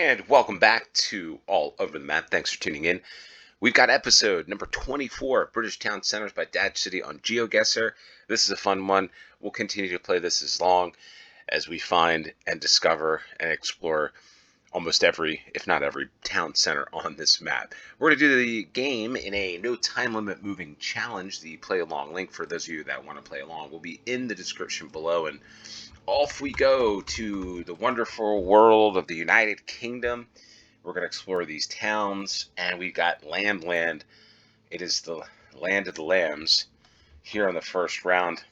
And welcome back to All Over the Map. Thanks for tuning in. We've got episode number 24, British Town Centers by Dad City on GeoGuessr. This is a fun one. We'll continue to play this as long as we find and discover and explore almost every, if not every, town center on this map. We're going to do the game in a no time limit moving challenge. The play along link for those of you that want to play along will be in the description below. And off we go to the wonderful world of the United Kingdom. We're going to explore these towns, and we got land. It is the land of the lambs here on the first round.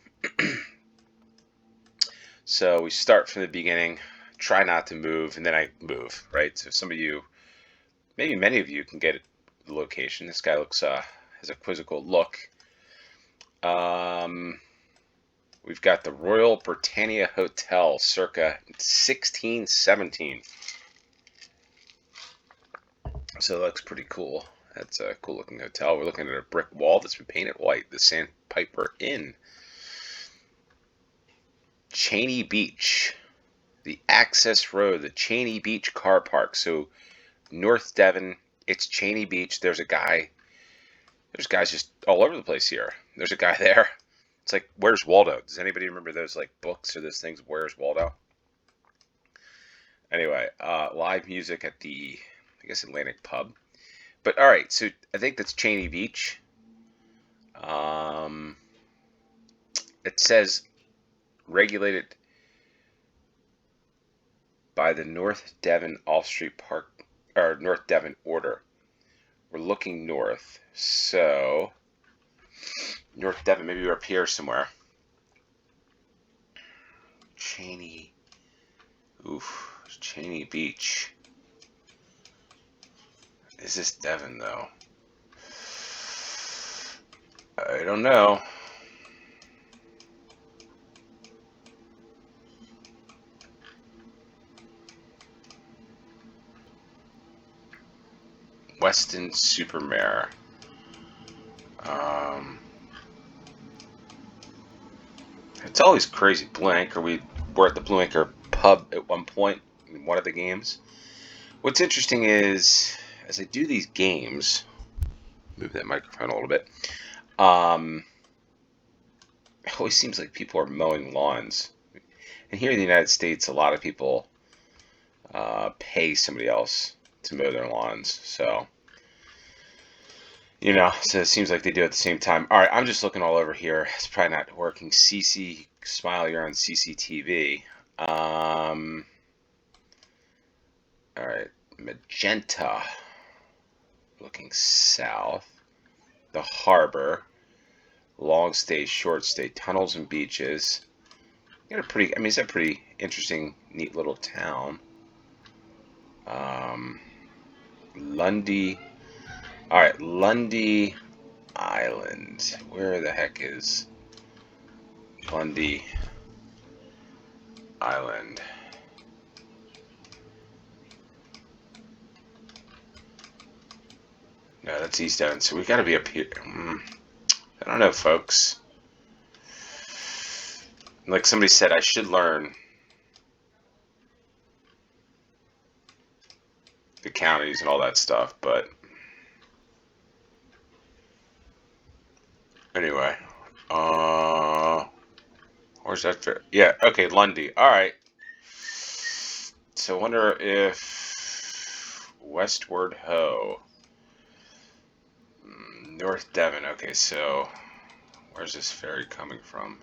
So we start from the beginning, try not to move, and then I move, right? So some of you, maybe many of you, can get the location. This guy looks has a quizzical look. We've got the Royal Britannia Hotel circa 1617. So that looks pretty cool. That's a cool looking hotel. We're looking at a brick wall that's been painted white. The Sandpiper Inn. Cheney Beach. The Access Road. The Cheney Beach car park. So North Devon. It's Cheney Beach. There's a guy. There's guys just all over the place here. There's a guy there. It's like, Where's Waldo? Does anybody remember those like books or those things? Where's Waldo? Anyway, live music at the, I guess, Atlantic Pub. But all right, so I think that's Cheney Beach. It says regulated by the North Devon Off-Street Park, or North Devon Order. We're looking north, so North Devon, maybe we're up here somewhere. Cheney Beach. Is this Devon, though? I don't know. Weston-super-Mare. It's always crazy. Blue Anchor. We were at the Blue Anchor pub at one point in one of the games. What's interesting is, as I do these games, move that microphone a little bit, it always seems like people are mowing lawns. And here in the United States, a lot of people pay somebody else to mow their lawns. So, so it seems like they do it at the same time. All right, I'm just looking all over here. It's probably not working. CC, smile, you're on CCTV. All right, Magenta, looking south. The harbor, long stay, short stay, tunnels and beaches. It's a pretty interesting, neat little town. Lundy. All right, Lundy Island. Where the heck is Lundy Island? No, that's East Devon. So we got to be up here. I don't know, folks. Like somebody said, I should learn the counties and all that stuff, but anyway, where's that fair? Yeah, okay, Lundy. All right. So I wonder if Westward Ho, North Devon. Okay, so where's this ferry coming from?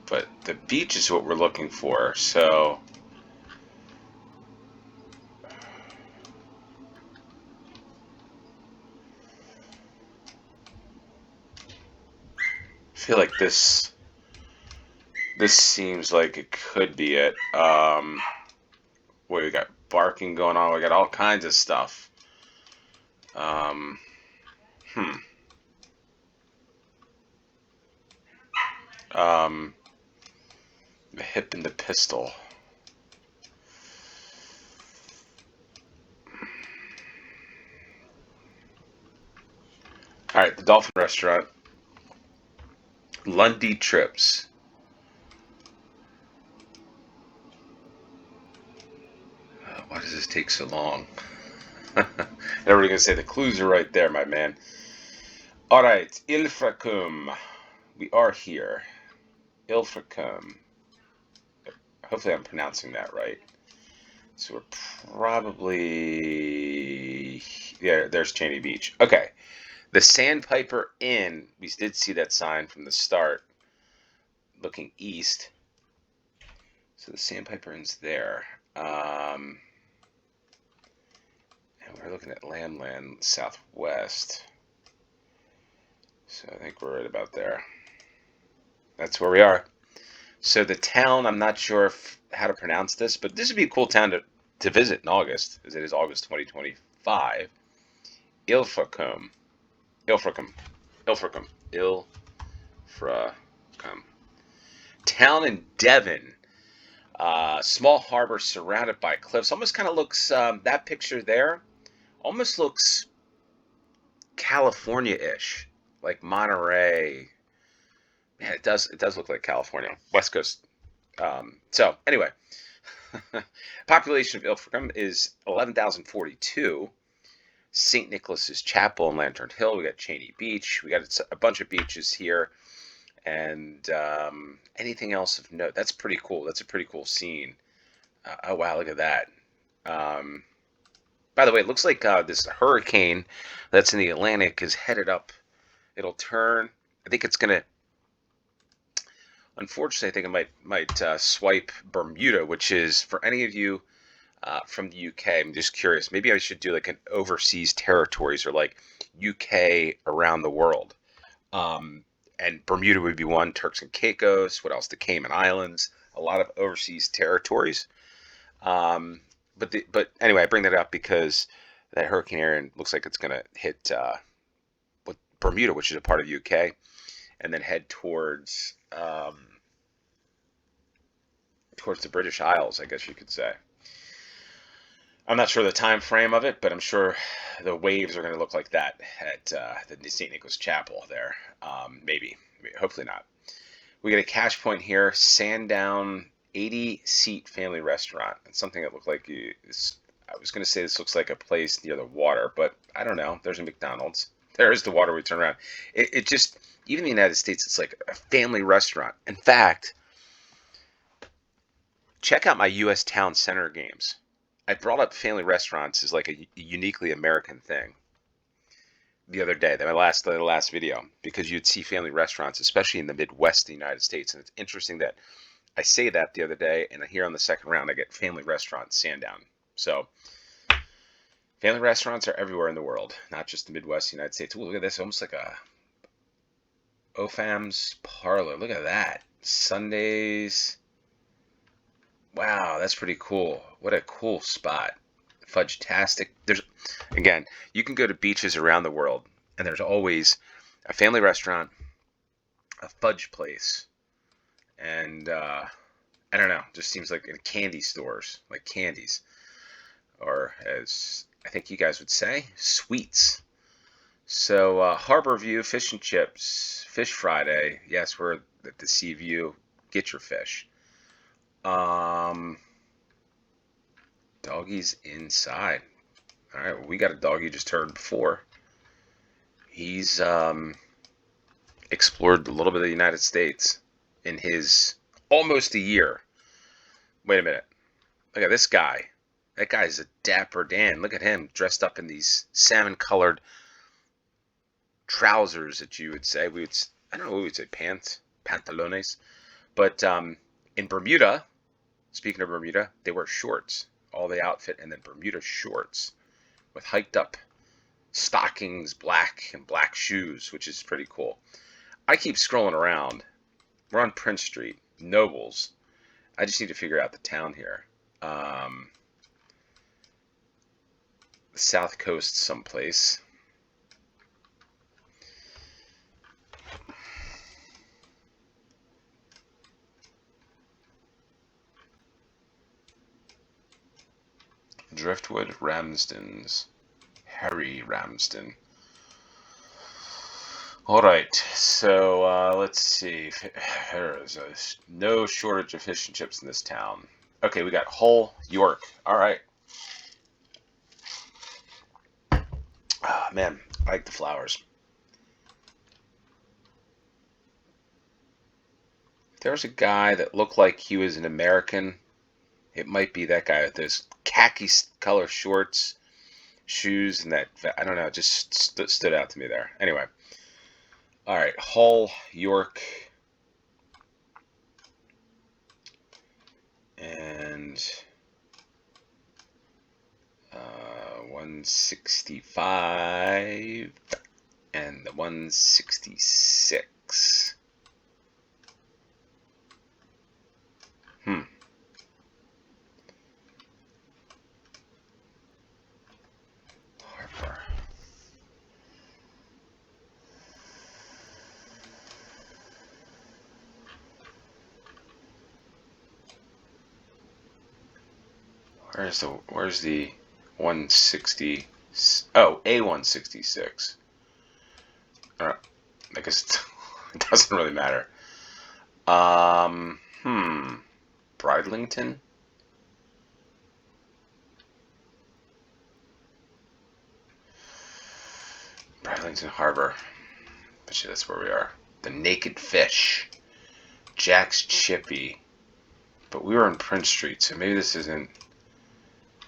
But the beach is what we're looking for, so I feel like this seems like it could be it. We got barking going on. We got all kinds of stuff. The hip and the pistol. All right, the Dolphin Restaurant. Lundy Trips. this take so long? Everybody's going to say the clues are right there, my man. All right, Ilfracombe. We are here. Ilfracombe. Hopefully I'm pronouncing that right. So we're probably... Yeah, there's Cheney Beach. Okay. The Sandpiper Inn. We did see that sign from the start. Looking east. So the Sandpiper Inn's there. And we're looking at Lamland southwest. So I think we're right about there. That's where we are. So the town, I'm not sure how to pronounce this, but this would be a cool town to visit in August, as it is August 2025. Ilfracombe. Ilfracombe. Ilfracombe. Ilfracombe. Town in Devon. Small harbor surrounded by cliffs. Almost kind of looks, that picture there, almost looks California-ish. Like Monterey. Man, it does look like California. West Coast. So, anyway. Population of Ilfracombe is 11,042. St. Nicholas's Chapel and Lantern Hill. We got Cheney Beach. We got a bunch of beaches here. And anything else of note? That's pretty cool. That's a pretty cool scene. Oh, wow, look at that. By the way, it looks like this hurricane that's in the Atlantic is headed up. It'll turn. I think it's going to... Unfortunately, I think it might swipe Bermuda, which is, for any of you from the UK, I'm just curious. Maybe I should do like an overseas territories or like UK around the world. And Bermuda would be one, Turks and Caicos, what else? The Cayman Islands, a lot of overseas territories. But anyway, I bring that up because that Hurricane Erin looks like it's going to hit Bermuda, which is a part of the UK, and then head towards the British Isles, I guess you could say. I'm not sure the time frame of it, but I'm sure the waves are going to look like that at the St. Nicholas Chapel there. Maybe. Hopefully not. We got a cash point here. Sandown 80-seat family restaurant. It's something that looked like I was going to say this looks like a place near the water, but I don't know. There's a McDonald's. There is the water. We turn around. It just, even in the United States, it's like a family restaurant. In fact, check out my U.S. Town Center games. I brought up family restaurants as like a uniquely American thing the other day, the last video, because you'd see family restaurants, especially in the Midwest of the United States. And it's interesting that I say that the other day, and here on the second round, I get family restaurants, Sandown. So family restaurants are everywhere in the world, not just the Midwest of the United States. Ooh, look at this, almost like a OFAM's parlor. Look at that. Sundays. Wow, that's pretty cool. What a cool spot. Fudge-tastic. Again, you can go to beaches around the world, and there's always a family restaurant, a fudge place, and I don't know, just seems like in candy stores, like candies, or as I think you guys would say, sweets. So Harbor View Fish and Chips, Fish Friday. Yes, we're at the Sea View. Get your fish. Doggy's inside. All right, well, we got a dog you just heard before. He's explored a little bit of the United States in his almost a year. Wait a minute. Look at this guy. That guy's a dapper Dan. Look at him dressed up in these salmon-colored trousers that you would say. I don't know what we would say, pants, pantalones. But in Bermuda, speaking of Bermuda, they wear shorts. All the outfit, and then Bermuda shorts with hiked up stockings, black shoes, which is pretty cool. I keep scrolling around. We're on Prince Street, Nobles. I just need to figure out the town here. The South Coast someplace. Driftwood, Ramsden's, Harry Ramsden. All right, so let's see. There is no shortage of fish and chips in this town. Okay, we got Hull, York. All right, Ah, man, I like the flowers. There's a guy that looked like he was an American. It might be that guy with those khaki color shorts, shoes, and that, I don't know, just stood out to me there. Anyway, all right, Hull, York, and 165 and the 166. Harper. Where's the 160? Oh, A166. I guess it doesn't really matter. Bridlington? Bridlington Harbor. Bet you that's where we are. The Naked Fish. Jack's Chippy. But we were in Prince Street, so maybe this isn't...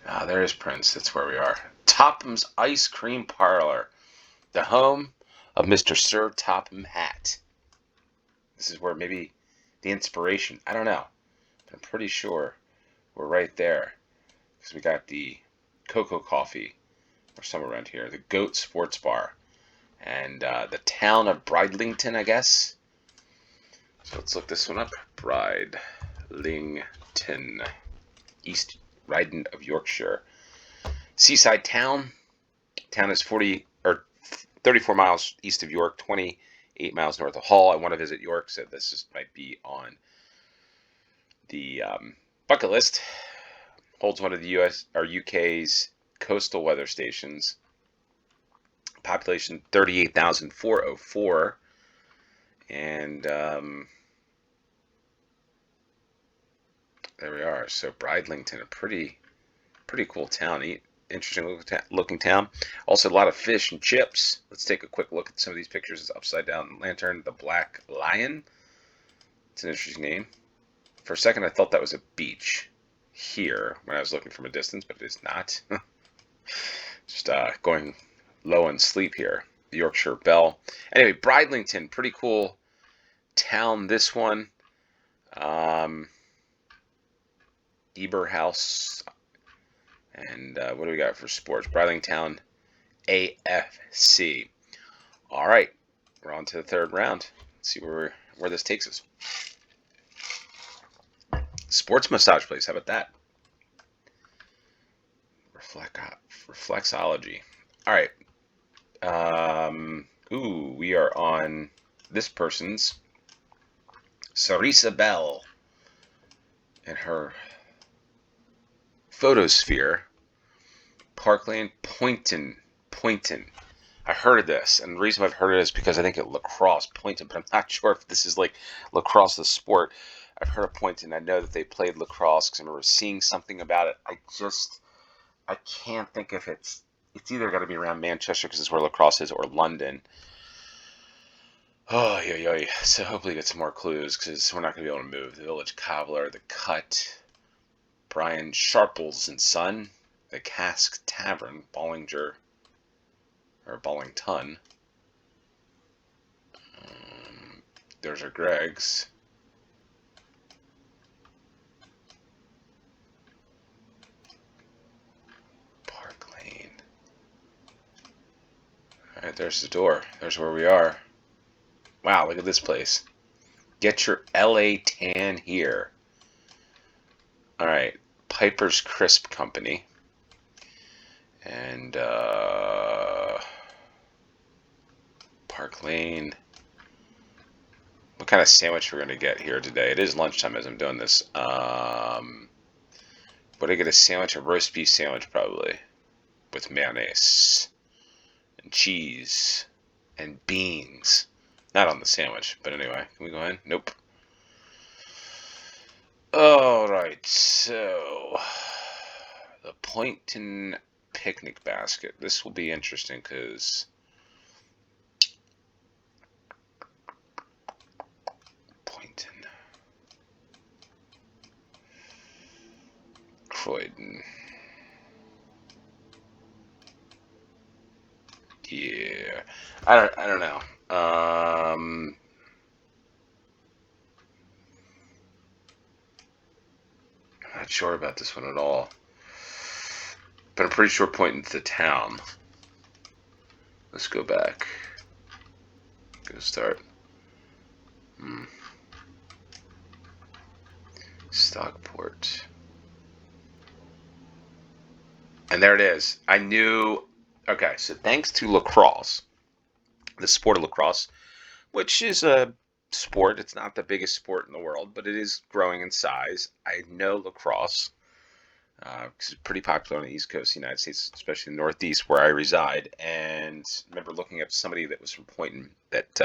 Ah, there is Prince. That's where we are. Topham's Ice Cream Parlor. The home of Mr. Sir Topham Hatt. This is where maybe the inspiration... I don't know. But I'm pretty sure we're right there. Because we got the Cocoa Coffee. Or somewhere around here. The Goat Sports Bar. And the town of Bridlington, I guess. So let's look this one up. Bridlington, East Riding of Yorkshire. Seaside town. Town is 34 miles east of York, 28 miles north of Hull. I want to visit York, so might be on the bucket list. Holds one of the US or UK's coastal weather stations. Population 38,404, and there we are. So Bridlington, a pretty cool town, interesting looking town. Also a lot of fish and chips. Let's take a quick look at some of these pictures. It's upside down lantern, the Black Lion. It's an interesting name. For a second, I thought that was a beach here when I was looking from a distance, but it is not. Just going low on sleep here. The Yorkshire Bell. Anyway, Bridlington, pretty cool town. This one, Eber House, and what do we got for sports? Bridlington AFC. All right, we're on to the third round. Let's see where this takes us. Sports massage place. How about that? Reflexology. All right. We are on this person's Sarisa Bell and her photosphere. Park Lane, Poynton. I heard of this, and the reason I've heard it is because I think it lacrosse, Poynton, but I'm not sure if this is like lacrosse, the sport. I've heard of Poynton. I know that they played lacrosse because I remember seeing something about it. I can't think if it's either got to be around Manchester because it's where lacrosse is, or London. Oh, yeah. So hopefully get some more clues because we're not going to be able to move. The Village Cobbler, The Cut, Brian Sharples and Son, The Cask Tavern, Bollington. There's our Greg's. Park Lane. Alright, there's the door. There's where we are. Wow, look at this place. Get your LA tan here. Alright, Piper's Crisp Company. And Park Lane. What kind of sandwich we're going to get here today? It is lunchtime as I'm doing this. Would I get a sandwich? A roast beef sandwich, probably. With mayonnaise. And cheese. And beans. Not on the sandwich, but anyway. Can we go in? Nope. Alright, so... The Poynton picnic basket. This will be interesting because Poynton, Croydon. Yeah, I don't know. I'm not sure about this one at all, but I'm pretty sure Poynton's the town. Let's go back. Go start. Stockport. And there it is. I knew. Okay, so thanks to lacrosse, the sport of lacrosse, which is a sport. It's not the biggest sport in the world, but it is growing in size. I know lacrosse because it's pretty popular on the East Coast of the United States, especially in the Northeast where I reside. And I remember looking up somebody that was from Poynton that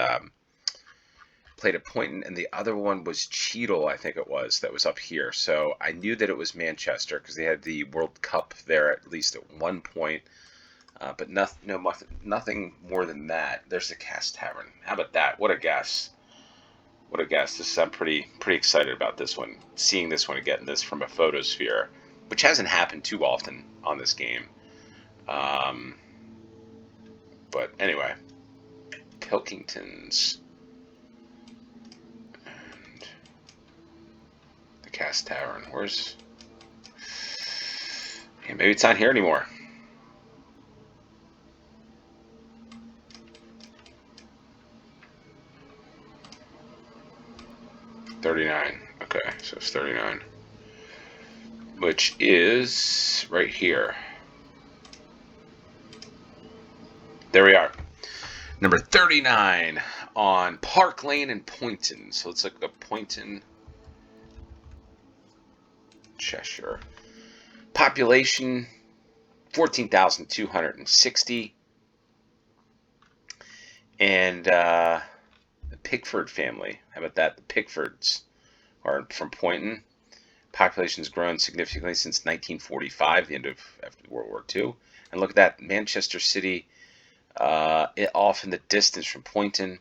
played at Poynton, and the other one was Cheadle, I think it was, that was up here. So I knew that it was Manchester because they had the World Cup there at least at one point. But nothing more than that. There's the Cast Tavern. How about that? What a guess. What a guess. I'm pretty excited about this one. Seeing this one and getting this from a photosphere, which hasn't happened too often on this game. But anyway, Pilkingtons. And the Cast Tavern. Where's... Yeah, maybe it's not here anymore. $39. Okay, so it's 39. Which is right here. There we are. Number 39 on Park Lane in Poynton. So let's look at Poynton, Cheshire. Population 14,260. And the Pickford family. How about that? The Pickfords are from Poynton. Population's grown significantly since 1945, the end of after World War II. And look at that, Manchester City, off in the distance from Poynton.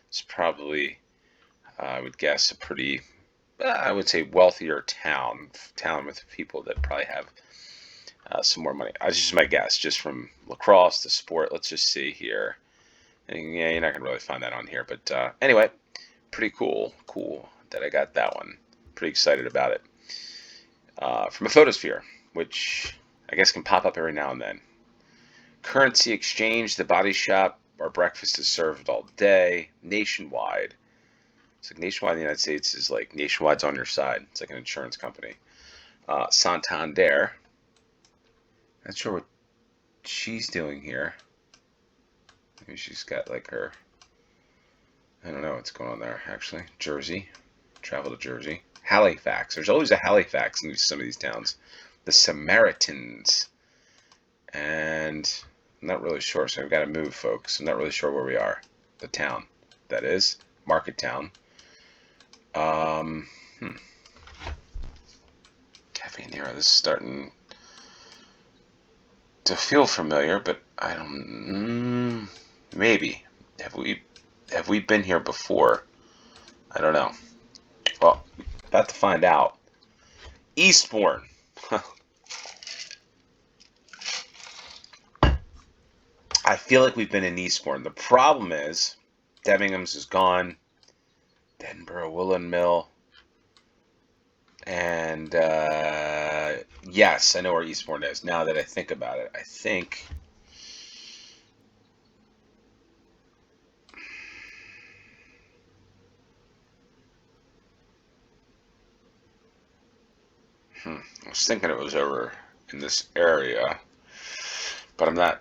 It's probably, I would guess, a pretty, I would say, wealthier town with people that probably have some more money. That's just my guess, just from lacrosse to sport. Let's just see here. And yeah, you're not gonna really find that on here, but anyway, pretty cool that I got that one. Pretty excited about it. From a photosphere, which I guess can pop up every now and then. Currency exchange, the body shop, our breakfast is served all day. Nationwide. It's like Nationwide in the United States is like Nationwide's on your side. It's like an insurance company. Santander. Not sure what she's doing here. Maybe she's got like her, I don't know what's going on there actually. Jersey. Travel to Jersey. Halifax. There's always a Halifax in some of these towns. The Samaritans. And I'm not really sure, so I've got to move, folks. I'm not really sure where we are. The town, that is. Market Town. Cafe Nero. This is starting to feel familiar, but I don't... maybe. Have we been here before? I don't know. Well, about to find out. Eastbourne. I feel like we've been in Eastbourne. The problem is, Devingham's is gone. Denborough Woolen Mill. And, yes, I know where Eastbourne is. Now that I think about it, I think... I was thinking it was over in this area, but I'm not...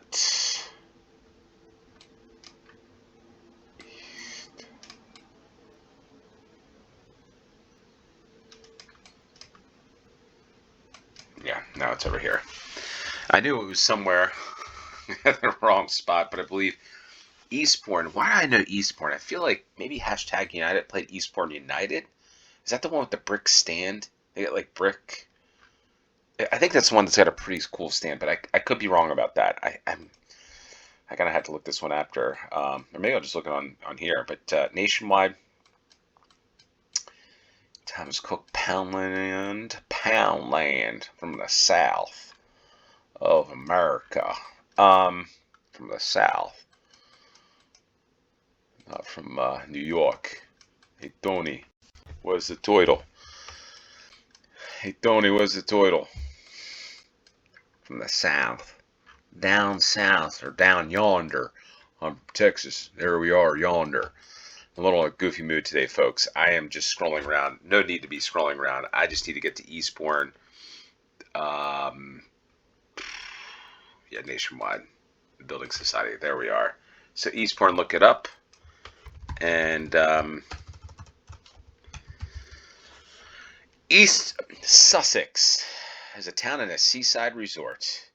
Yeah, now it's over here. I knew it was somewhere in the wrong spot, but I believe Eastbourne. Why do I know Eastbourne? I feel like maybe Hashtag United played Eastbourne United. Is that the one with the brick stand? They got like brick. I think that's one that's got a pretty cool stand, but I could be wrong about that. I gotta have to look this one after, or maybe I'll just look it on here. But Nationwide, Thomas Cook, Poundland from the south of America, from the south, from New York. Hey Tony, where's the turtle? Hey Tony, where's the turtle? From the south, down south or down yonder, Texas. There we are, yonder. I'm a little in a goofy mood today, folks. I am just scrolling around. No need to be scrolling around. I just need to get to Eastbourne. Yeah, Nationwide, the Building Society. There we are. So Eastbourne, look it up. And East Sussex is a town and a seaside resort.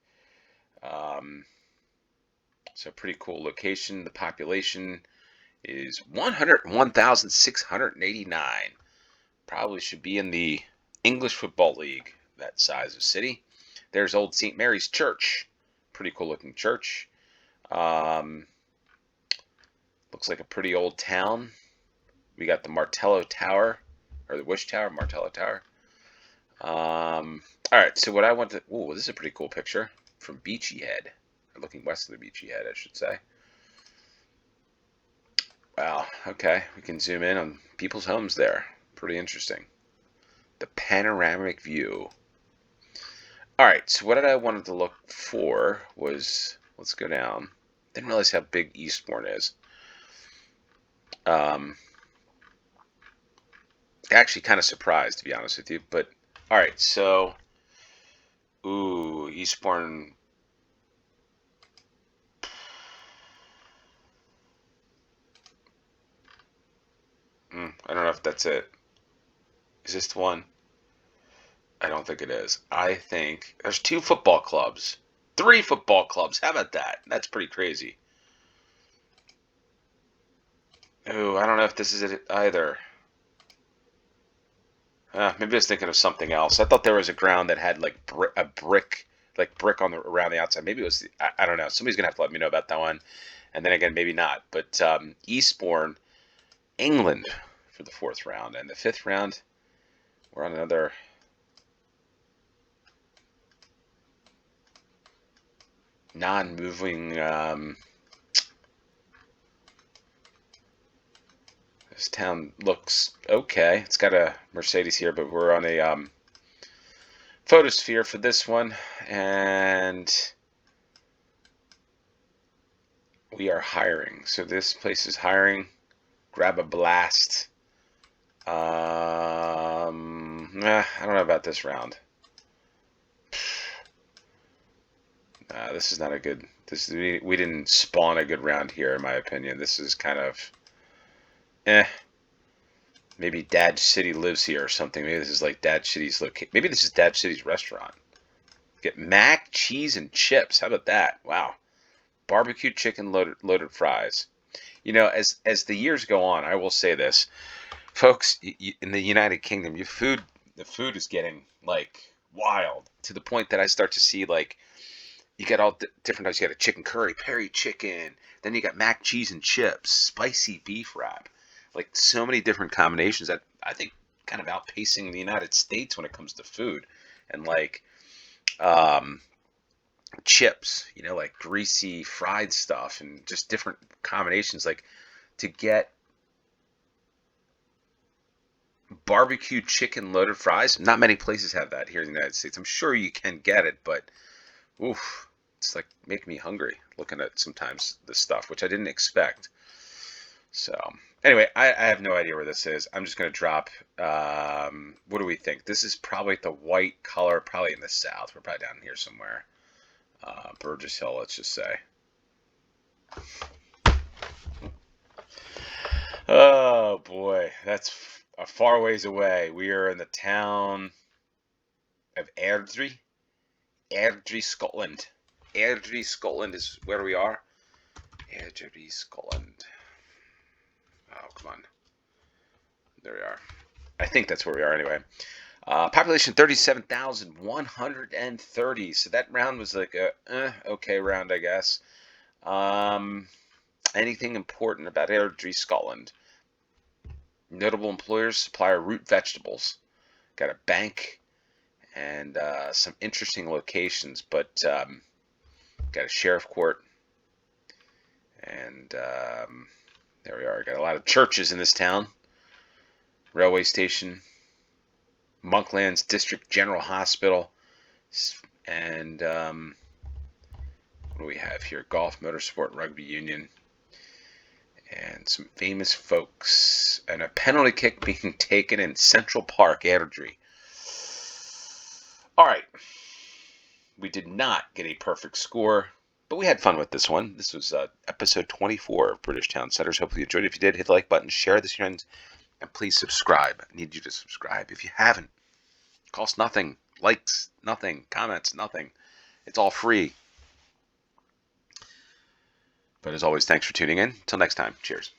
So pretty cool location. The population is 101,689. Probably should be in the English Football League, that size of city. There's Old St. Mary's Church. Pretty cool looking church. Looks like a pretty old town. We got the Martello Tower, or the Wish Tower, Martello Tower. All right, so what I want to... Ooh, this is a pretty cool picture from Beachy Head. Or looking west of the Beachy Head, I should say. Wow, okay. We can zoom in on people's homes there. Pretty interesting. The panoramic view. All right, so what I wanted to look for was... Let's go down. Didn't realize how big Eastbourne is. Actually kind of surprised, to be honest with you. But, all right, so... Ooh, Eastbourne... I don't know if that's it. Is this the one? I don't think it is. I think there's 2 football clubs. 3 football clubs. How about that? That's pretty crazy. Ooh, I don't know if this is it either. Maybe I was thinking of something else. I thought there was a ground that had like a brick, on the around the outside. Maybe it was. I don't know. Somebody's gonna have to let me know about that one. And then again, maybe not. But Eastbourne, England, for the 4th round, and the 5th round, we're on another. Non-moving. This town looks okay. It's got a Mercedes here, but we're on a photosphere for this one, and we are hiring. So this place is hiring. Grab a blast. I don't know about this round. This is not a good. We didn't spawn a good round here, in my opinion. This is kind of, Maybe Dad City lives here or something. Maybe this is like Dad City's location. Maybe this is Dad City's restaurant. Get mac, cheese, and chips. How about that? Wow. Barbecue chicken, loaded fries. You know, as the years go on, I will say this, folks. In the United Kingdom, the food is getting like wild to the point that I start to see like. You got all different types. You got a chicken curry, peri chicken. Then you got mac, cheese, and chips, spicy beef wrap. Like so many different combinations that I think kind of outpacing the United States when it comes to food. And like chips, like greasy fried stuff and just different combinations. Like to get barbecue chicken loaded fries, not many places have that here in the United States. I'm sure you can get it, but oof. It's like making me hungry looking at sometimes this stuff, which I didn't expect. So anyway, I have no idea where this is. I'm just going to drop, what do we think? This is probably the white color, probably in the south. We're probably down here somewhere. Burgess Hill, let's just say. Oh boy, that's a far ways away. We are in the town of Airdrie. Airdrie, Scotland. Airdrie, Scotland is where we are. Airdrie, Scotland. Oh, come on. There we are. I think that's where we are anyway. Population 37,130. So that round was like a okay round, I guess. Anything important about Airdrie, Scotland? Notable employers: supplier root vegetables. Got a bank and some interesting locations, but got a sheriff court. And there we are. Got a lot of churches in this town. Railway station. Monklands District General Hospital. And what do we have here? Golf, motorsport, rugby union. And some famous folks. And a penalty kick being taken in Central Park, Airdrie. All right. We did not get a perfect score, but we had fun with this one. This was episode 24 of British Town Centers. Hopefully you enjoyed it. If you did, hit the like button, share this with your friends, and please subscribe. I need you to subscribe. If you haven't, it costs nothing. Likes, nothing. Comments, nothing. It's all free. But as always, thanks for tuning in. Until next time, cheers.